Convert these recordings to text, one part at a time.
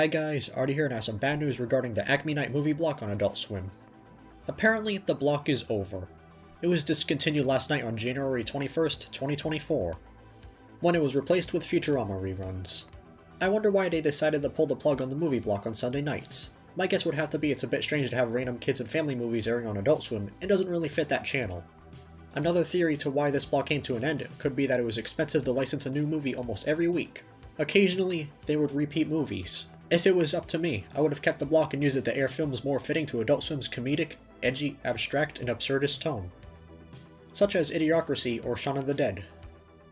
Hi guys, Artie here and I have some bad news regarding the Acme Night movie block on Adult Swim. Apparently, the block is over. It was discontinued last night on January 21st, 2024, when it was replaced with Futurama reruns. I wonder why they decided to pull the plug on the movie block on Sunday nights. My guess would have to be it's a bit strange to have random kids and family movies airing on Adult Swim and doesn't really fit that channel. Another theory to why this block came to an end could be that it was expensive to license a new movie almost every week. Occasionally, they would repeat movies. If it was up to me, I would have kept the block and used it to air films more fitting to Adult Swim's comedic, edgy, abstract, and absurdist tone, such as Idiocracy or Shaun of the Dead.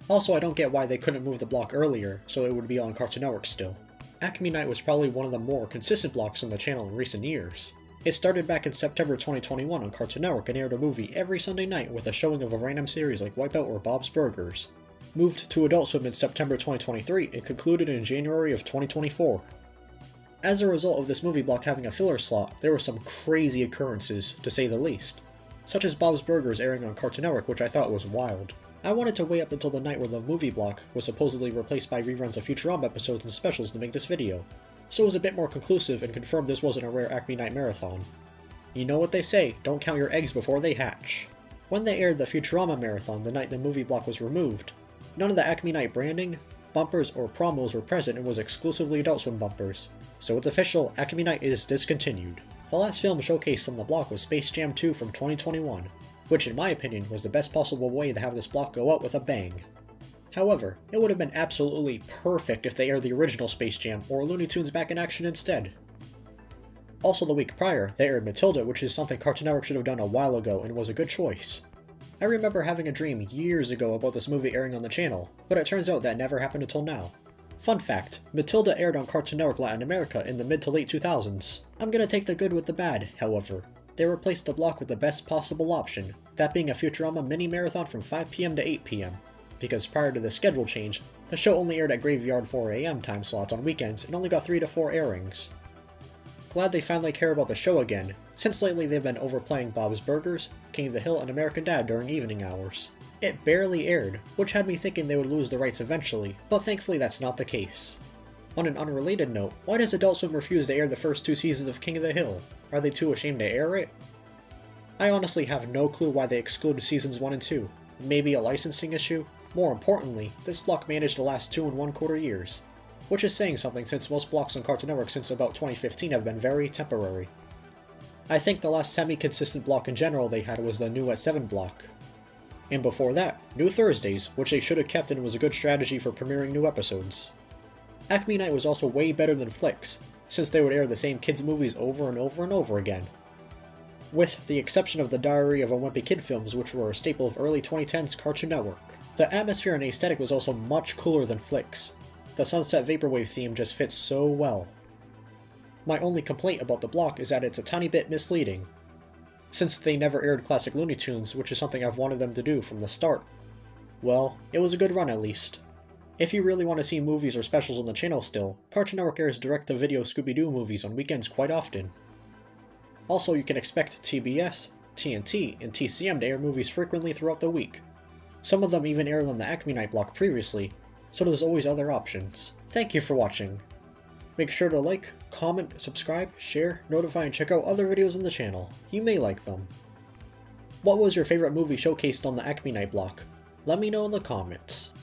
Also, I don't get why they couldn't move the block earlier, so it would be on Cartoon Network still. Acme Night was probably one of the more consistent blocks on the channel in recent years. It started back in September 2021 on Cartoon Network and aired a movie every Sunday night with a showing of a random series like Wipeout or Bob's Burgers. Moved to Adult Swim in September 2023 and concluded in January of 2024. As a result of this movie block having a filler slot, there were some crazy occurrences, to say the least, such as Bob's Burgers airing on Cartoon Network, which I thought was wild. I wanted to wait up until the night where the movie block was supposedly replaced by reruns of Futurama episodes and specials to make this video, so it was a bit more conclusive and confirmed this wasn't a rare Acme Night marathon. You know what they say, don't count your eggs before they hatch. When they aired the Futurama marathon the night the movie block was removed, none of the Acme Night branding, bumpers, or promos were present and was exclusively Adult Swim bumpers. So it's official, Acme Night is discontinued. The last film showcased on the block was Space Jam 2 from 2021, which in my opinion was the best possible way to have this block go out with a bang. However, it would have been absolutely perfect if they aired the original Space Jam or Looney Tunes Back in Action instead. Also the week prior, they aired Matilda, which is something Cartoon Network should have done a while ago and was a good choice. I remember having a dream years ago about this movie airing on the channel, but it turns out that never happened until now. Fun fact, Matilda aired on Cartoon Network Latin America in the mid to late 2000s. I'm gonna take the good with the bad, however. They replaced the block with the best possible option, that being a Futurama mini-marathon from 5 PM to 8 PM, because prior to the schedule change, the show only aired at graveyard 4 AM time slots on weekends and only got 3 to 4 airings. Glad they finally care about the show again, since lately they've been overplaying Bob's Burgers, King of the Hill, and American Dad during evening hours. It barely aired, which had me thinking they would lose the rights eventually, but thankfully that's not the case. On an unrelated note, why does Adult Swim refuse to air the first 2 seasons of King of the Hill? Are they too ashamed to air it? I honestly have no clue why they excluded seasons 1 and 2. Maybe a licensing issue? More importantly, this block managed to last 2 1/4 years, which is saying something since most blocks on Cartoon Network since about 2015 have been very temporary. I think the last semi-consistent block in general they had was the New at 7 block. And before that, New Thursdays, which they should have kept and was a good strategy for premiering new episodes. Acme Night was also way better than Flicks, since they would air the same kids' movies over and over and over again. With the exception of the Diary of a Wimpy Kid films, which were a staple of early 2010s Cartoon Network. The atmosphere and aesthetic was also much cooler than Flicks. The Sunset Vaporwave theme just fits so well. My only complaint about the block is that it's a tiny bit misleading, since they never aired classic Looney Tunes, which is something I've wanted them to do from the start. Well, it was a good run at least. If you really want to see movies or specials on the channel still, Cartoon Network airs direct-to-video Scooby-Doo movies on weekends quite often. Also, you can expect TBS, TNT, and TCM to air movies frequently throughout the week. Some of them even aired on the Acme Night block previously, so there's always other options. Thank you for watching. Make sure to like, comment, subscribe, share, notify, and check out other videos on the channel. You may like them. What was your favorite movie showcased on the Acme Night block? Let me know in the comments.